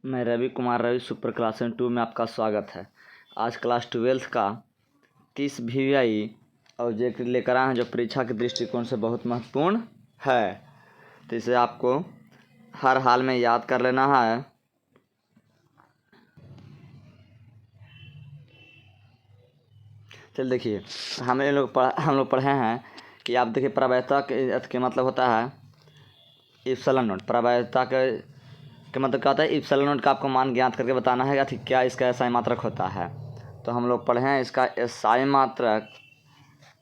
मैं Ravi Kumar Ravi super class 2 में आपका स्वागत है। आज क्लास 12 का 30 VVI ऑब्जेक्ट लेकर आए हैं जो परीक्षा के दृष्टिकोण से बहुत महत्वपूर्ण है, तो इसे आपको हर हाल में याद कर लेना है। चल देखिए, हम लोग पढ़े हैं कि आप देखिए प्रवैधता के मतलब होता है इप्सिलॉन नॉट। प्रवैधता के मतलब क्या होता है, इप्सिलॉन नॉट का आपको मान ज्ञात करके बताना है कि क्या इसका एसआई मात्रक होता है। तो हम लोग पढ़े हैं इसका एसआई मात्रक।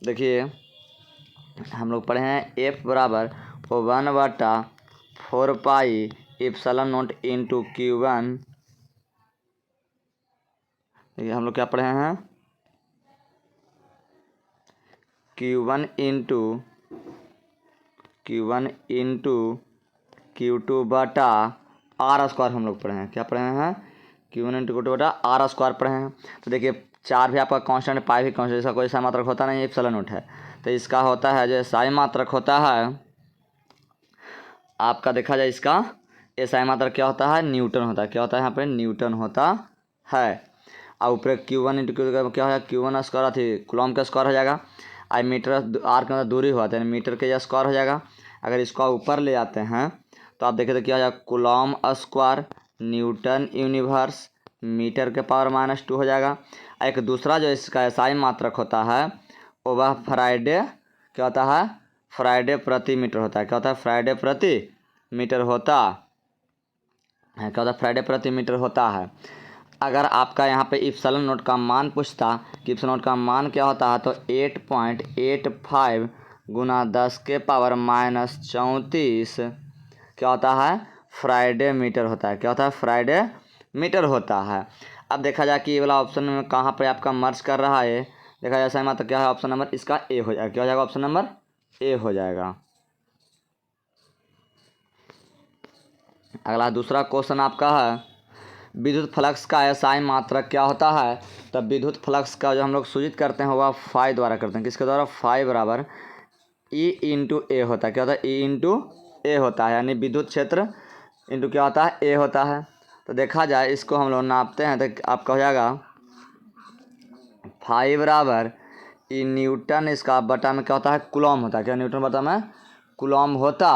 देखिए हम लोग पढ़े हैं एफ बराबर 1/4 पाई इप्सिलॉन नॉट इंटू Q1। देखिए हम लोग क्या पढ़े हैं, Q1 इंटू Q2 बटा R स्क्वायर। हम लोग पढ़े हैं, क्या पढ़े हैं, Q1 इंटू Q2 बटा R स्क्वायर पढ़े हैं। तो देखिए 4 भी आपका कांस्टेंट, पाई भी कांस्टेंट, इसका कोई एसआई मात्रक होता नहीं, इप्सिलॉन नॉट है। तो इसका होता है जो एसआई मात्रक होता है आपका, देखा जाए इसका एसआई मात्रक क्या होता है, न्यूटन होता है। क्या होता है यहाँ पे, न्यूटन होता है। और ऊपर Q1 इंटू Q2 क्या हो, Q1 स्क्वायर थी कूलम का स्क्वायर हो जाएगा। आई मीटर आर के अंदर दूरी हुआ था, मीटर के स्क्वायर हो जाएगा। अगर इसको ऊपर ले आते हैं तो आप देखें तो क्या हो जाएगा, coulomb square newton inverse metre के पावर -2 हो जाएगा। एक दूसरा जो इसका एसआई मात्रक होता है वह फ्राइडे क्या होता है, फ्राइडे प्रति मीटर होता है। क्या होता है, फ्राइडे प्रति मीटर होता है। क्या होता है, फ्राइडे प्रति मीटर होता है। अगर आपका यहाँ पे इप्सिलॉन नॉट का मान पूछता कि इप्सिलॉन नॉट का मान क्या होता है, तो 8.85 गुना 10 के पावर -34 क्या होता है, फ्राइडे मीटर होता है। क्या होता है, फ्राइडे मीटर होता है। अब देखा जाए कि ये वाला ऑप्शन में कहाँ पे आपका मर्ज कर रहा है, देखा जाए सही मात्रक क्या है, ऑप्शन नंबर इसका ए हो जाएगा। क्या हो जाएगा, ऑप्शन नंबर ए हो जाएगा। अगला दूसरा क्वेश्चन आपका है, विद्युत फ्लक्स का एसआई मात्रक क्या होता है। तो विद्युत फ्लक्स का जो हम लोग सूचित करते हैं वह फाई द्वारा करते हैं। किसके द्वारा, फाई बराबर ई इंटू ए होता है। क्या होता है, ई इंटू ए होता है, यानी विद्युत क्षेत्र इंटू क्या होता है, ए होता है। तो देखा जाए इसको हम लोग नापते हैं तो आपका हो जाएगा फाई बराबर ई न्यूटन, इसका बटा में क्या होता है, कूलम होता है। क्या न्यूटन बटा में कूलम होता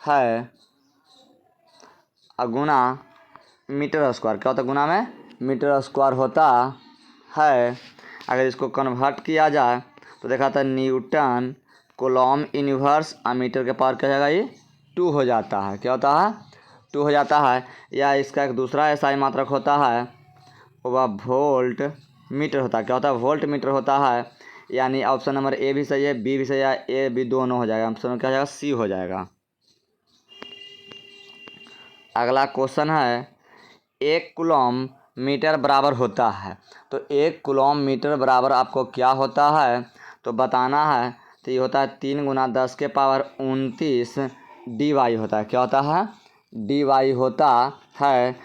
है, गुना मीटर स्क्वायर। क्या होता है, गुना में मीटर स्क्वायर होता है। अगर इसको कन्वर्ट किया जाए तो देखा था न्यूटन कूलम यूनिवर्स मीटर के पावर क्या हो जाएगा, ये 2 हो जाता है। क्या होता है, 2 हो जाता है। या इसका एक दूसरा एसआई मात्रक होता है वह वोल्ट मीटर होता है। क्या होता है, वोल्ट मीटर होता है। यानी ऑप्शन नंबर ए भी सही है, बी भी सही है, ए बी दोनों हो जाएगा। ऑप्शन क्या हो जाएगा, सी हो जाएगा। अगला क्वेश्चन है, 1 कूलम मीटर बराबर होता है। तो 1 कूलम मीटर बराबर आपको क्या होता है तो बताना है। तो ये होता है 3 गुना 10 के पावर 29 dy होता है। क्या होता है, dy होता है।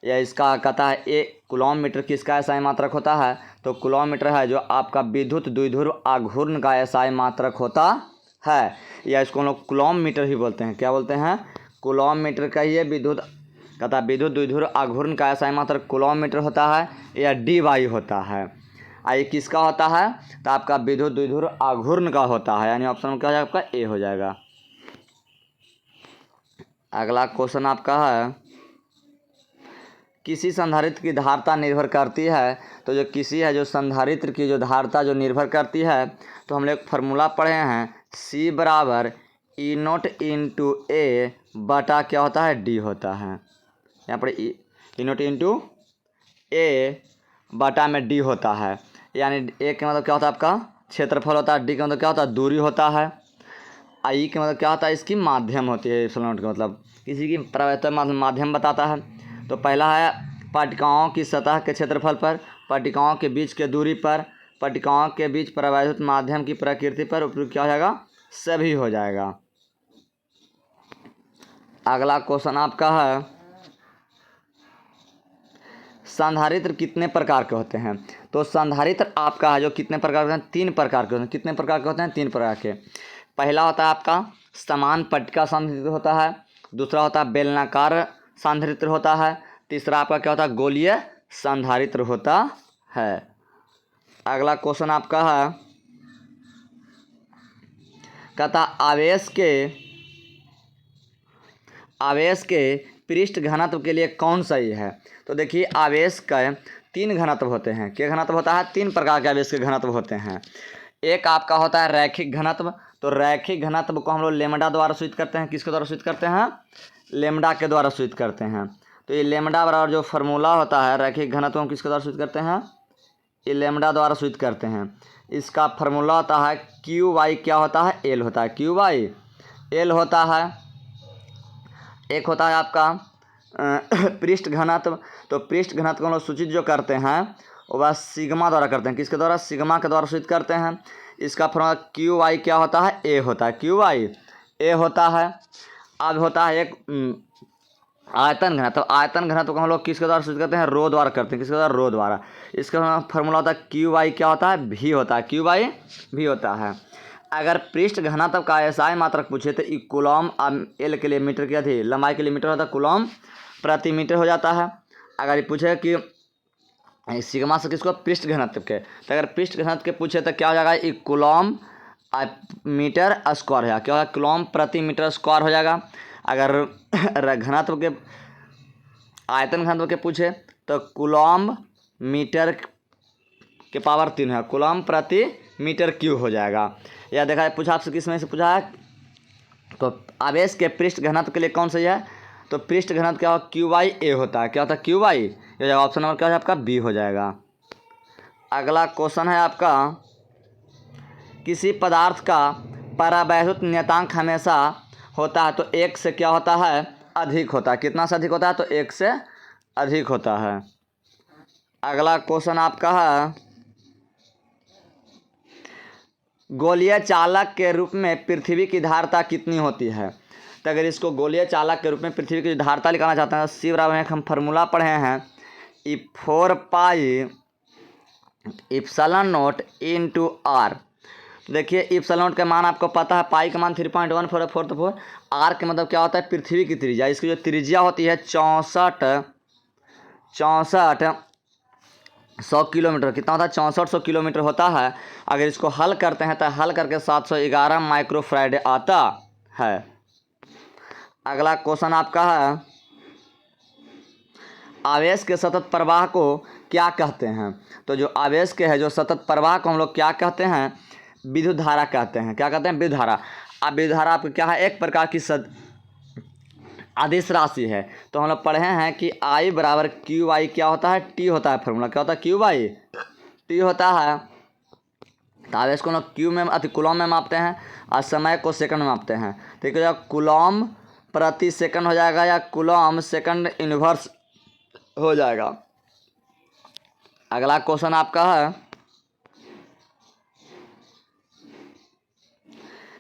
या इसका कहता है 1 कूलम मीटर किसका एसआई मात्रक होता है, तो कूलम मीटर है जो आपका विद्युत द्विध्रुव आघूर्ण का एसआई मात्रक होता है। या इसको हम लोग कूलम मीटर ही बोलते हैं। क्या बोलते हैं, कूलम मीटर का ही विद्युत कहता है विद्युत द्विध्रुव आघूर्ण का एसआई मात्रक कूलम मीटर होता है या dy होता है। ये किसका होता है, तो आपका विद्युत द्विध्रुव आघूर्ण का होता है। यानी ऑप्शन में क्या हो जाएगा, आपका ए हो जाएगा। अगला क्वेश्चन आपका है, किसी संधारित्र की धारिता निर्भर करती है। तो जो किसी है जो संधारित्र की जो धारिता जो निर्भर करती है, तो हम लोग फार्मूला पढ़े हैं C बराबर ई नोट इंटू ए बटा क्या होता है, डी होता है। यहाँ पर ई नोट इंटू ए बटा में डी होता है। यानी ए के मतलब क्या होता है, आपका क्षेत्रफल होता है। डी का मतलब क्या होता है, दूरी होता है। आई के मतलब क्या होता है, इसकी माध्यम होती है। इप्सिलॉन नॉट का मतलब किसी की प्रवैधता माध्यम बताता है। तो पहला है पट्टिकाओं की सतह के क्षेत्रफल पर, पट्टिकाओं के बीच के दूरी पर, पट्टिकाओं के बीच प्रवाहित माध्यम की प्रकृति पर, उपयुक्त क्या हो जाएगा, सभी हो जाएगा। अगला क्वेश्चन आपका है, संधारित्र कितने प्रकार के होते हैं। तो संधारित्र आपका है जो कितने प्रकार के हैं, 3 प्रकार के होते हैं। कितने प्रकार के होते हैं, 3 प्रकार के। पहला होता है आपका समान पट्टिका संधारित्र होता है, दूसरा होता है बेलनाकार संधारित्र होता है, तीसरा आपका क्या होता है, गोलीय संधारित्र होता है। अगला क्वेश्चन आपका है, कहता आवेश के पृष्ठ घनत्व के लिए कौन सही है। तो देखिए आवेश का 3 घनत्व होते हैं। क्या घनत्व होता है, 3 प्रकार के आवेश के घनत्व होते हैं। एक आपका होता है रैखिक घनत्व। तो रैखिक घनत्व को हम लोग लेमडा द्वारा सूचित करते हैं। किसके द्वारा सूचित करते हैं, लेमडा के द्वारा सूचित करते हैं। तो ये लेमडा बराबर जो फार्मूला होता है रैखिक घनत्व हम किसके द्वारा सूचित करते हैं, ये लेमडा द्वारा सूचित करते हैं। इसका फार्मूला होता है क्यू वाई, क्या होता है, एल होता है, क्यू वाई एल होता है। एक होता है आपका पृष्ठ घनत्व। तो पृष्ठ घनत्व को हम लोग सूचित जो करते हैं वो बस सिग्मा द्वारा करते हैं। किसके द्वारा, सिग्मा के द्वारा सूचित करते हैं। इसका फॉर्मूला क्यू वाई क्या होता है, ए होता है, क्यू वाई ए होता है। अब होता है एक आयतन घनत्व। आयतन घनत्व को हम लोग किसके द्वारा सूचित करते हैं, रो द्वारा करते हैं। किसके द्वारा, रो द्वारा। इसका फॉर्मूला होता है क्यू वाई क्या होता है, भी होता है, क्यू वाई भी होता है। अगर पृष्ठ घनत्व का एसआई मात्रक पूछे तो कूलम एल के लिए मीटर की थी, लंबाई के लिए मीटर होता है, कूलम प्रति मीटर हो जाता है। अगर ये पूछे कि सिग्मा से किसको, पृष्ठ घनत्व के, तो अगर पृष्ठ घनत्व के पूछे तो क्या हो जाएगा, एक कूलम मीटर स्क्वायर है, क्या होगा, कूलम प्रति मीटर स्क्वायर हो जाएगा। अगर घनत्व के आयतन घनत्व के पूछे तो कूलम मीटर के पावर 3 है, कूलम प्रति मीटर क्यूब हो जाएगा। यह देखा है, पूछा आपसे किस में से पूछा है, तो आवेश के पृष्ठ घनत्व के लिए कौन सही है, तो पृष्ठ घनत्व क्या होगा, क्यू वाई ए होता है, क्या होता है, क्यू वाई ए हो जाएगा। ऑप्शन नंबर क्या है आपका, बी हो जाएगा। अगला क्वेश्चन है आपका, किसी पदार्थ का परावैद्युत नियतांक हमेशा होता है तो 1 से क्या होता है, अधिक होता है। कितना से अधिक होता है, तो 1 से अधिक होता है। अगला क्वेश्चन आपका है, गोलीय चालक के रूप में पृथ्वी की धारिता कितनी होती है। तो अगर इसको गोलीय चालक के रूप में पृथ्वी की धारिता निकालना चाहते हैं तो सी बराबर हम फार्मूला पढ़े हैं, ई 4 पाई इप्सिलॉन नॉट इनटू आर। देखिए इप्सिलॉन नॉट का मान आपको पता है, पाई का मान 3.1444, आर के मतलब क्या होता है, पृथ्वी की त्रिज्या। इसकी जो त्रिज्या होती है 6400 किलोमीटर। कितना होता है, 6400 किलोमीटर होता है। अगर इसको हल करते हैं तो हल करके 711 माइक्रोफैराड आता है। अगला क्वेश्चन आपका है, आवेश के सतत प्रवाह को क्या कहते हैं। तो जो आवेश के है जो सतत प्रवाह को हम लोग क्या कहते हैं, विद्युत धारा कहते हैं। क्या कहते हैं, विद्युत धारा। अब विद्युत धारा आपको क्या है, एक प्रकार की अदिश राशि है। तो हम लोग पढ़े हैं कि आई बराबर क्यू आई क्या होता है, टी होता है। फार्मूला क्या होता है, क्यू आई टी होता है। तो आवेश को हम लोग क्यू में कूलम में मापते हैं और समय को सेकंड में मापते हैं। ठीक है, कूलम प्रति सेकंड हो जाएगा या कूलम सेकंड इनवर्स हो जाएगा। अगला क्वेश्चन आपका है,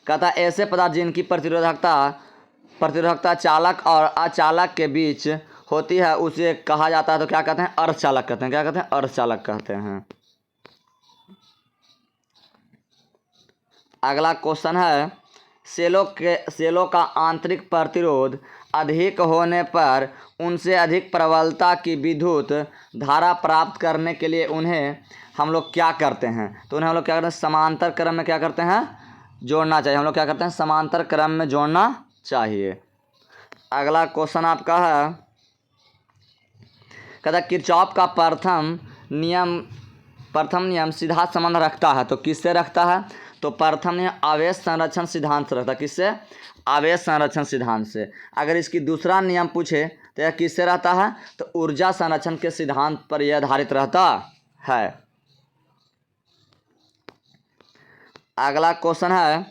कहता ऐसे पदार्थ जिनकी प्रतिरोधकता चालक और अचालक के बीच होती है उसे कहा जाता है, तो क्या कहते हैं, अर्धचालक कहते हैं। क्या कहते हैं, अर्धचालक कहते हैं। अगला क्वेश्चन है, सेलों का आंतरिक प्रतिरोध अधिक होने पर उनसे अधिक प्रबलता की विद्युत धारा प्राप्त करने के लिए उन्हें हम लोग क्या करते हैं। तो उन्हें हम लोग क्या करते हैं, समांतर क्रम में क्या करते हैं, जोड़ना चाहिए। हम लोग क्या करते हैं, समांतर क्रम में जोड़ना चाहिए। अगला क्वेश्चन आपका है, कहता किरचॉफ का प्रथम नियम सीधा संबंध रखता है। तो किससे रखता है, तो प्रथम नियम आवेश संरक्षण सिद्धांत से रखता है। किससे, आवेश संरक्षण सिद्धांत से। अगर इसकी दूसरा नियम पूछे तो यह किससे रहता है, तो ऊर्जा संरक्षण के सिद्धांत पर यह आधारित रहता है। अगला क्वेश्चन है,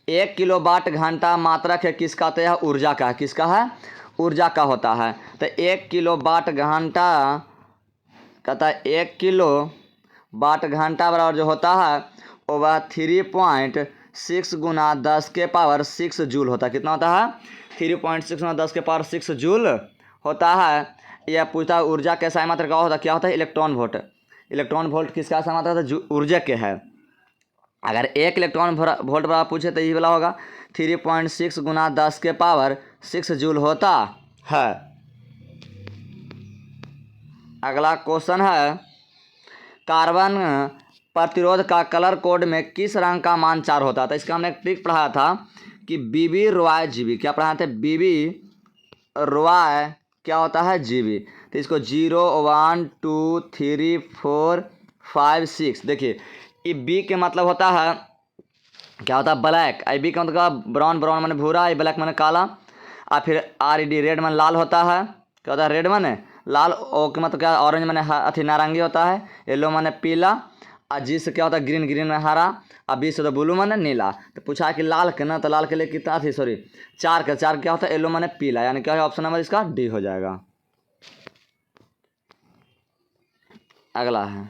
1 किलोवाट घंटा मात्रक है किसका, तो यह ऊर्जा का है। किसका है, ऊर्जा का होता है। तो 1 किलोवाट घंटा कहता है 1 किलोवाट घंटा बराबर जो होता है वो वह 3.6 गुना 10⁻6 जूल होता है। कितना होता है, 3.6 गुना 10⁻6 जूल होता है। यह पूछता है ऊर्जा के एसआई मात्रक क्या होता है, इलेक्ट्रॉन वोल्ट। इलेक्ट्रॉन वोल्ट किसका एसआई मात्रक है, ऊर्जा के है। अगर 1 इलेक्ट्रॉन वोल्ट बराबर पूछे तो ये वाला होगा 3.6 गुना 10 के पावर 6 जूल होता है। अगला क्वेश्चन है, कार्बन प्रतिरोध का कलर कोड में किस रंग का मान 4 होता था। इसका हमने एक ट्रिक पढ़ाया था कि बीबी रॉय जीबी, क्या पढ़ाए थे, बीबी रॉय क्या होता है, जीबी। तो इसको 0 1 2 3 4 5 6, देखिए ये बी के मतलब होता है क्या होता है, ब्लैक। आई बी का मतलब ब्राउन, ब्राउन माने भूरा, आई ब्लैक माने काला। और फिर आर ई डी रेड माने लाल होता है, क्या होता है, रेड माने लाल। ओ के मतलब क्या, ऑरेंज माने अथी नारंगी होता है, येलो माने पीला। और जी से क्या होता है, ग्रीन, ग्रीन में हरा। और बी से तो ब्लू माने नीला। तो पूछा है कि लाल के ना, तो लाल के लिए कितना थी, सॉरी 4 का, 4 क्या होता है, येलो माने पीला, यानी क्या है ऑप्शन नंबर इसका डी हो जाएगा। अगला है,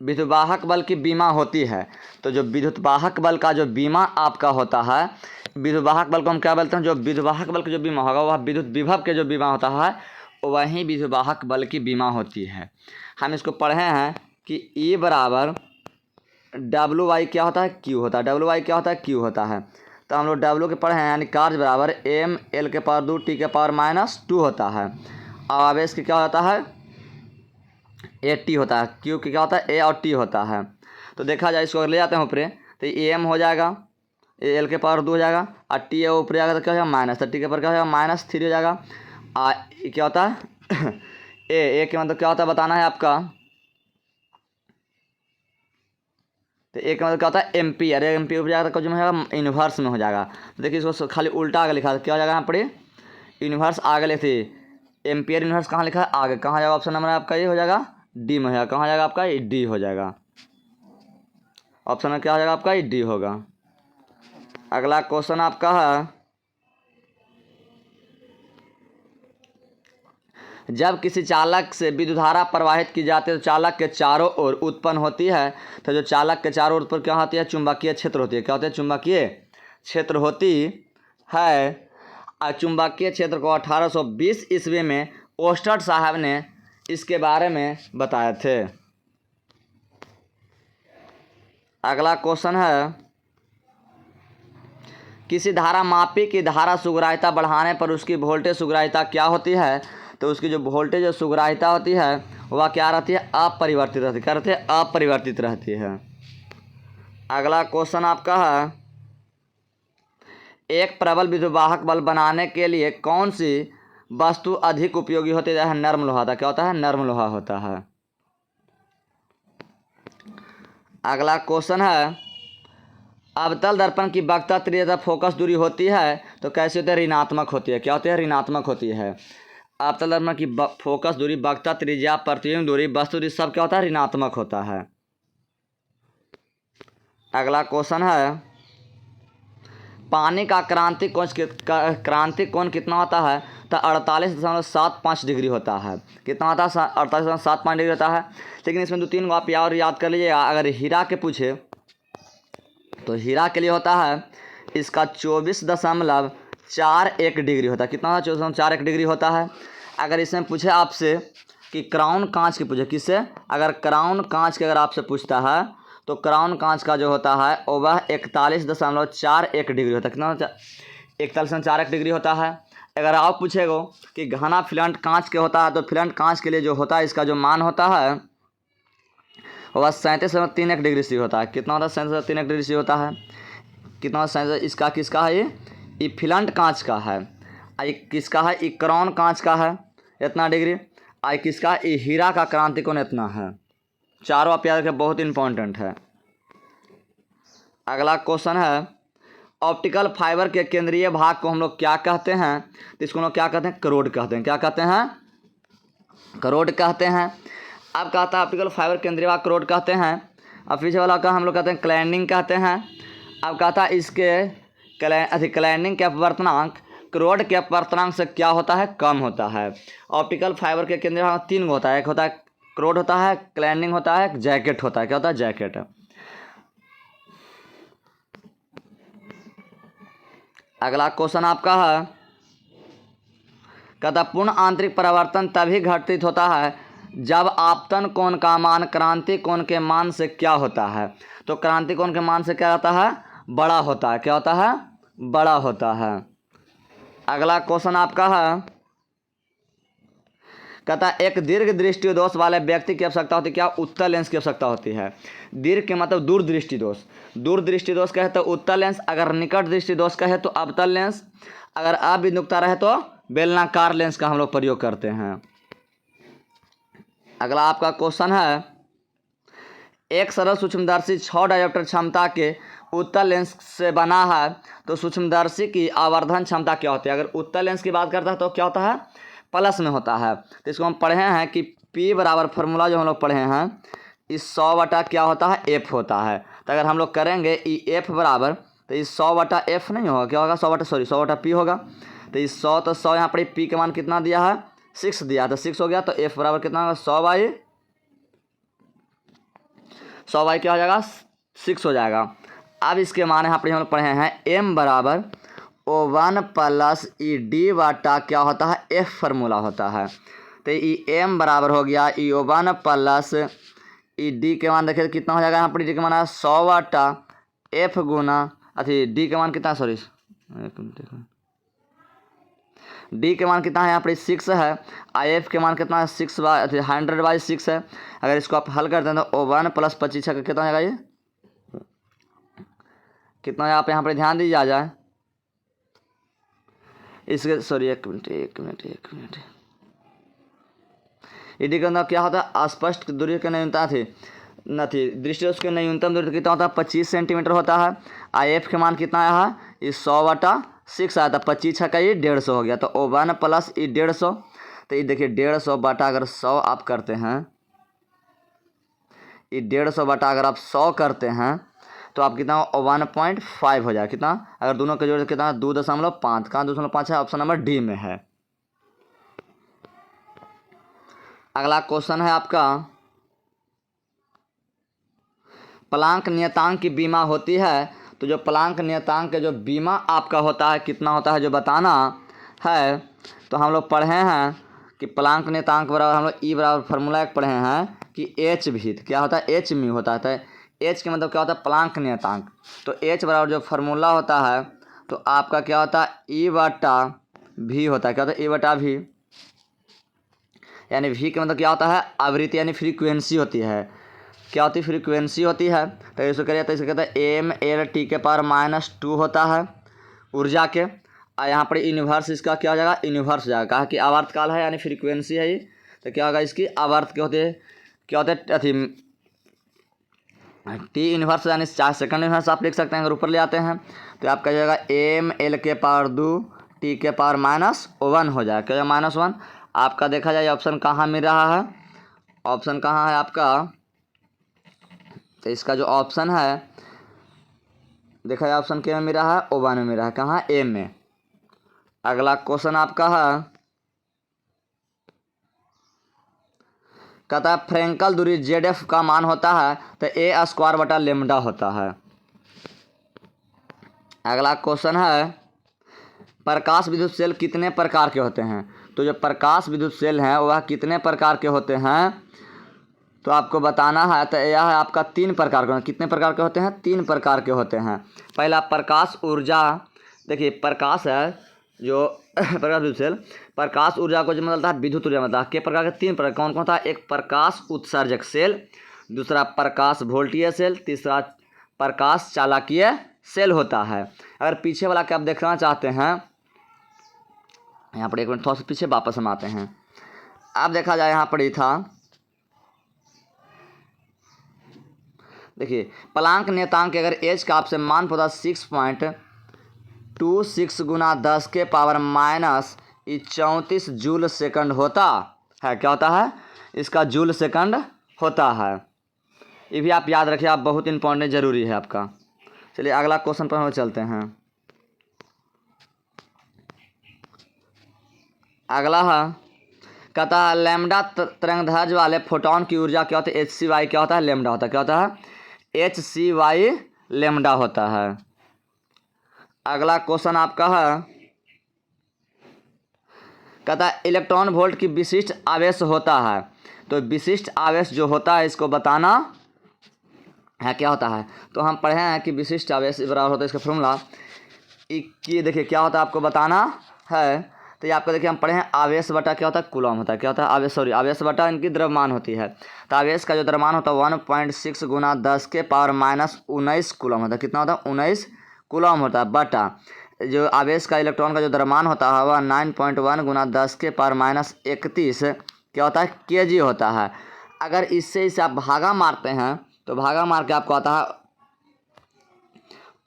विद्युतवाहक बल की बीमा होती है। तो जो विद्युतवाहक बल का जो बीमा आपका होता है, विद्युतवाहक बल को हम क्या बोलते हैं, जो विद्युतवाहक बल का जो बीमा होगा वह विद्युत विभव के जो बीमा होता है वही विद्युतवाहक बल की बीमा होती है। हम इसको पढ़े हैं कि E बराबर WI क्या होता है, Q होता है। WI क्या होता है, Q होता है। तो हम लोग W के पढ़े हैं, यानी कार्य बराबर M L के पावर 2 T के पावर -2 होता है। और आवेश की क्या होता है, A T होता है। Q की क्या होता है, A और T होता है। तो देखा जाए, इसको अगर ले जाते हैं ऊपर तो ये M हो जाएगा, L के पावर 2 हो जाएगा, और T ऊपर जाएगा तो क्या हो जाएगा माइनस, तो T के पावर क्या हो जाएगा -3 हो जाएगा। क्या होता है ए के मतलब क्या होता है बताना है आपका। तो एक मतलब क्या होता है एम्पियर, एम्पियर ऊपर जाएगा तो जो है इन्वर्स में हो जाएगा। तो देखिए इसको खाली उल्टा आगे लिखा, क्या हो जाएगा यहाँ पर इन्वर्स आगे लिखते, एम्पियर इन्वर्स कहाँ लिखा है, आगे। कहाँ जाएगा ऑप्शन नंबर आपका, ये हो जाएगा डी में हो जाएगा। कहाँ जाएगा आपका, डी हो जाएगा। ऑप्शन में क्या हो जाएगा आपका, डी होगा। अगला क्वेश्चन आपका है, जब किसी चालक से विद्युत धारा प्रवाहित की जाती है तो चालक के चारों ओर उत्पन्न होती है। तो जो चालक के चारों ओर पर क्या होती है, चुंबकीय क्षेत्र होती है। क्या होती है, चुंबकीय क्षेत्र होती है। और चुंबकीय क्षेत्र को 1820 ईस्वी में ओस्टर्ड साहब ने इसके बारे में बताए थे। अगला क्वेश्चन है, किसी धारा मापी की धारा सुग्राह्यता बढ़ाने पर उसकी वोल्टेज सुग्राह्यता क्या होती है। तो उसकी जो वोल्टेज जो सुग्राह्यता होती है वह क्या रहती है, अपरिवर्तित रहती है। क्या रहती है, अपरिवर्तित रहती है। अगला क्वेश्चन आपका है, एक प्रबल विद्युतवाहक बल बनाने के लिए कौन सी वस्तु अधिक उपयोगी होती है, नर्म लोहा था। क्या होता है, नर्म लोहा होता है। अगला क्वेश्चन है, अवतल दर्पण की वक्रता त्रिज्या फोकस दूरी होती है तो कैसे होती है, ऋणात्मक होती है। क्या होती है, ऋणात्मक होती है। अवतल दर्पण की फोकस दूरी, वक्रता त्रिज्या, प्रतिबिंब दूरी, वस्तु दूरी सब क्या होता है, ऋणात्मक होता है। अगला क्वेश्चन है, पानी का क्रांतिक कोण कितना होता है। तो 48.75 डिग्री होता है। कितना होता है, 48.75 डिग्री होता है। लेकिन इसमें 2-3 को आप और याद कर लीजिएगा। अगर हीरा के पूछे तो हीरा के लिए होता है इसका 24.41 डिग्री होता है। कितना होता है, 24.41 डिग्री होता है। अगर इसमें पूछे आपसे कि क्राउन कांच के पूछे, किससे, अगर क्राउन कांच के अगर आपसे पूछता है तो क्राउन कांच का जो होता है वह 41.41 डिग्री होता है। कितना 41.41 डिग्री होता है। अगर आप पूछेगो कि घना फिलांट कांच के होता है तो फिलांट कांच के लिए जो होता है इसका जो मान होता है वह 37.31 डिग्री सी होता है। कितना होता है, 37.31 डिग्री सी होता है। कितना 37, इसका किसका है, ये फिलांट कांच का है। ये किसका है, ये क्राउन कांच का है इतना डिग्री। आई किसका, ये हीरा का क्रांति कोण इतना है। चारों आप याद रखें, बहुत इंपॉर्टेंट है। अगला क्वेश्चन है, ऑप्टिकल फाइबर के केंद्रीय भाग को हम लोग क्या कहते हैं। तो इसको हम लोग क्या कहते हैं, करोड कहते हैं। क्या कहते हैं, करोड कहते हैं। अब कहता है ऑप्टिकल फाइबर केंद्रीय भाग करोड कहते हैं। अब पीछे वाला का हम लोग कहते हैं क्लैंडिंग कहते हैं। अब कहता है इसके क्लैंडिंग के अपवर्तनांक करोड के अपवर्तनांक से क्या होता है, कम होता है। ऑप्टिकल फाइबर के केंद्रीय भाग 3 होता है, एक होता है करोड होता है, क्लैंडिंग होता है, जैकेट होता है। क्या होता है, जैकेट। अगला क्वेश्चन आपका है, कहता पूर्ण आंतरिक परिवर्तन तभी घटित होता है जब आपतन कोण का मान क्रांति कोण के मान से क्या होता है? तो क्रांति कोण के मान से क्या होता है? बड़ा होता है। क्या होता है? बड़ा होता है। अगला क्वेश्चन आपका है, कहता है एक दीर्घ दृष्टि दोष वाले व्यक्ति की आवश्यकता होती है क्या? उत्तल लेंस की आवश्यकता होती है। दीर्घ के मतलब दूर दृष्टि दोष। दूर दृष्टि दोष कहे तो उत्तल लेंस, अगर निकट दृष्टि दोष कहे तो अवतल लेंस, अगर अबिंदुकता रहे तो बेलनाकार लेंस का हम लोग प्रयोग करते हैं। अगला आपका क्वेश्चन है, एक सरल सूक्ष्मदर्शी 6 डायोप्टर क्षमता के उत्तल लेंस से बना है, तो सूक्ष्मदर्शी की आवर्धन क्षमता क्या होती है? अगर उत्तल लेंस की बात करता है तो क्या होता है? प्लस में होता है। तो इसको हम पढ़े हैं कि P बराबर फार्मूला जो हम लोग पढ़े हैं, इस 100 बटा क्या होता है? F होता है। तो अगर हम लोग करेंगे F बराबर, तो इस 100 बटा F नहीं होगा, क्या होगा? 100 बटा P होगा। तो इस 100 तो 100 यहाँ पर P के मान कितना दिया है? 6 दिया, तो 6 हो गया। तो F बराबर कितना होगा? 100 बाई क्या हो जाएगा? 6 हो जाएगा। अब इसके मान यहाँ पर हम लोग पढ़े हैं M बराबर O1 प्लस ED बटा क्या होता है? F फार्मूला होता है। तो M बराबर हो गया O1 प्लस ED के मान देखिए कितना हो जाएगा? यहाँ पर D के मान है 100 बटा F गुना D के मान कितना, सॉरी D के मान कितना है? यहाँ पर 6 है। F के मान कितना है? 100/6 है। अगर इसको आप हल करते हैं तो O1 प्लस 25 का कितना हो जाएगा? ये कितना है? आप यहाँ पर ध्यान दीजिए आ जाए इसके, सॉरी एक मिनट। ED के अंदर क्या होता है? अस्पष्ट दूरी की न्यूनतम थी दृष्टि दोष की न्यूनतम दूरी कितना होता है? 25 सेंटीमीटर होता है। IF के मान कितना आया है? इस 100/6 आया था। 25 का ये 150 हो गया। तो O1 प्लस 150, तो ये देखिए 150 बटा अगर 100 आप करते हैं, ये 150 बटा अगर आप 100 करते हैं तो आप कितना 1.5 हो जाए। कितना? अगर दोनों के जोड़ कितना? 2.5। कहाँ 2.5 है? ऑप्शन नंबर डी में है। अगला क्वेश्चन है आपका, प्लांक नियतांक की बीमा होती है, तो जो प्लांक नियतांक के जो बीमा आपका होता है कितना होता है जो बताना है। तो हम लोग पढ़े हैं कि प्लांक नियतांक बराबर हम लोग E बराबर फार्मूला एक पढ़े हैं कि H भी क्या होता है? H म्यू होता है। तो H के मतलब क्या होता है? प्लांक नियतांक। तो H बराबर जो फार्मूला होता है तो आपका क्या होता है? E बटा V होता है। क्या होता है? E बटा V, यानी V के मतलब क्या होता है? आवृत्ति यानी फ्रीक्वेंसी होती है। क्या होती है? फ्रीक्वेंसी होती है। तो इसको करिए तो इसे कहता है MLT के पावर -2 होता है ऊर्जा के। और यहाँ पर यूनिवर्स इसका क्या हो जाएगा? यूनिवर्स हो जाएगा। कहा कि आवर्तकाल है यानी फ्रीक्वेंसी है ये, तो क्या होगा? इसकी आवर्त क्या होते हैं? क्या होते हैं? अथी T इन्वर्स यानी 4 सेकंड इन्वर्स आप लिख सकते हैं अगर ऊपर ले आते हैं। तो आपका जाएगा ML के पावर 2 T के पावर -1 हो जाएगा। क्या -1? आपका देखा जाए ऑप्शन कहाँ मिल रहा है? ऑप्शन कहाँ है आपका? तो इसका जो ऑप्शन है देखा जाए ऑप्शन क्या में मिल रहा है? O1 में मिल रहा है। कहाँ? A में। अगला क्वेश्चन आपका है, कहता है फ्रेंकल दूरी ZF का मान होता है तो A² बटा लेमडा होता है। अगला क्वेश्चन है, प्रकाश विद्युत सेल कितने प्रकार के होते हैं? तो जो प्रकाश विद्युत सेल हैं वह कितने प्रकार के होते हैं तो आपको बताना है। तो यह है आपका 3 प्रकार के। कितने प्रकार के होते हैं? 3 प्रकार के होते हैं। पहला प्रकाश ऊर्जा, देखिए प्रकाश है जो प्रकाश विद्युत सेल, प्रकाश ऊर्जा को जो मतलब है विद्युत ऊर्जा मतलब के प्रकार के 3 प्रकार कौन कौन था? एक प्रकाश उत्सर्जक सेल, दूसरा प्रकाश वोल्टीय सेल, तीसरा प्रकाश चालकीय सेल होता है। अगर पीछे वाला के आप देखना चाहते हैं, यहाँ पर एक मिनट थोड़ा सा पीछे वापस हम आते हैं। अब देखा जाए यहाँ पर ही था, देखिए प्लांक नियतांक अगर एच का आपसे मान पता 6.26 गुना 10 के पावर -34 जूल सेकंड होता है। क्या होता है? इसका जूल सेकंड होता है। ये भी आप याद रखिए, आप बहुत इंपॉर्टेंट ज़रूरी है आपका। चलिए अगला क्वेश्चन पर हम चलते हैं। अगला है, कहता है लैम्डा तरंगदैर्घ्य वाले फोटोन की ऊर्जा क्या होती है? HCY क्या होता है? लैम्डा होता है। क्या होता है? HCY लैम्डा होता है। अगला क्वेश्चन आपका है, कहता है इलेक्ट्रॉन वोल्ट की विशिष्ट आवेश होता है। तो विशिष्ट आवेश जो होता है इसको बताना है क्या होता है। तो हम पढ़े हैं कि विशिष्ट आवेश बराबर होता है इसका फॉर्मूला कि देखिए क्या होता है आपको बताना है। तो ये आपको देखिए हम पढ़े हैं आवेश बटा क्या होता है कूलम होता है, क्या होता है आवेश बटा इनकी द्रव्यमान होती है। तो आवेश का जो द्रव्यमान होता है 1.6 गुना 10 के पावर माइनस 19 कूलम होता है। कितना होता है 19 कूलम होता है, बटा जो आवेश का इलेक्ट्रॉन का जो द्रव्यमान होता है वह 9.1 गुना 10 के पावर माइनस 31 क्या होता है केजी होता है। अगर इससे इसे आप भागा मारते हैं तो भागा मार के आपको आता है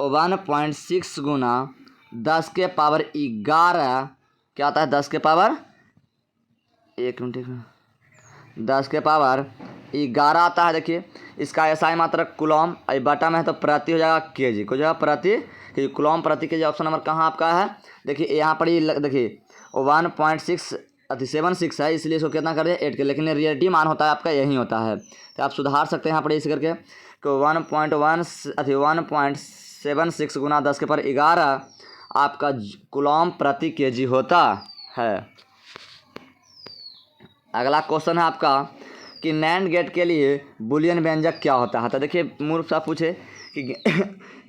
1.6 गुना 10 के पावर 11 क्या आता है 10 के पावर 10 के पावर 11 आता है। देखिए इसका एसआई मात्रक कूलम, बटा में है तो प्रति हो जाएगा केजी, को जाएगा प्रति केजी, कूलम प्रति केजी। ऑप्शन नंबर कहाँ आपका है, देखिए यहाँ पर ये देखिए 1.76 है, इसलिए इसको कितना कर दिया 8 के, लेकिन रियलिटी मान होता है आपका यही होता है। तो आप सुधार सकते हैं यहाँ पर इस करके तो 1.76 गुना 10 के पावर 11 आपका कूलम प्रति केजी होता है। अगला क्वेश्चन है आपका कि नैंड गेट के लिए बुलियन व्यंजक क्या होता है। तो देखिए मूर्ख साहब पूछे कि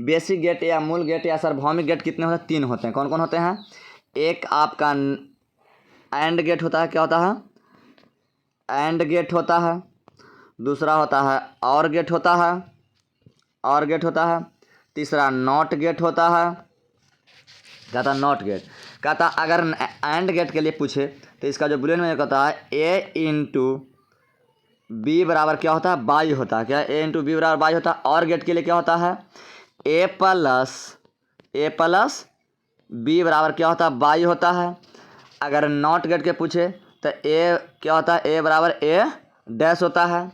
बेसिक गेट या मूल गेट या सार्वभौमिक गेट कितने होते हैं, 3 होते हैं। कौन कौन होते हैं, एक आपका एंड गेट होता है, क्या होता है एंड गेट होता है, दूसरा होता है और गेट होता है, और गेट होता है, तीसरा नॉट गेट होता है, कहता नॉट गेट। कहता अगर एंड गेट के लिए पूछे तो इसका जो बुलियन में कहता है ए इंटू बी बराबर क्या होता है बाई होता है, क्या ए इंटू बी बराबर बाई होता है। और गेट के लिए क्या होता है ए प्लस बी बराबर क्या होता है बाई होता है। अगर नॉट गेट के पूछे तो ए क्या होता है ए बराबर ए डैश होता है।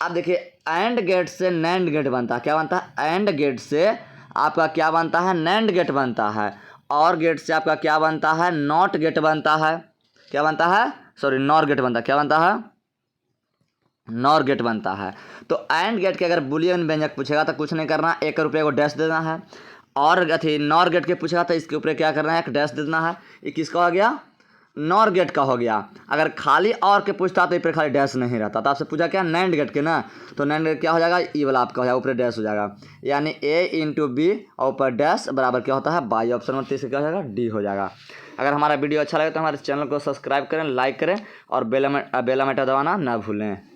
अब देखिए एंड गेट से नैंड गेट बनता है, क्या बनता है एंड गेट से आपका क्या बनता है नैंड गेट बनता है, और गेट से आपका क्या बनता है नॉट गेट बनता है, क्या बनता है सॉरी नॉर गेट बनता है, क्या बनता है नॉर गेट बनता है। तो एंड गेट के अगर बुलियन व्यंजक पूछेगा तो कुछ नहीं करना, 1 रुपये को डैश देना है, और नॉर गेट के पूछेगा तो इसके ऊपर क्या करना है एक डैश दे देना है। ये किसका हो गया नॉर गेट का हो गया। अगर खाली और के पूछता तो इस पर खाली डैश नहीं रहता। तो आपसे पूछा क्या नैंड गेट के ना, तो नैंड गेट क्या हो जाएगा ई वाला आपका हो जाएगा ऊपर डैश हो जाएगा, यानी ए इंटू बी और ऊपर डैश बराबर क्या होता है बाई। ऑप्शन नंबर 3 से क्या हो जाएगा डी हो जाएगा। अगर हमारा वीडियो अच्छा लगे तो हमारे चैनल को सब्सक्राइब करें, लाइक करें और बेल आइकन दबाना ना भूलें।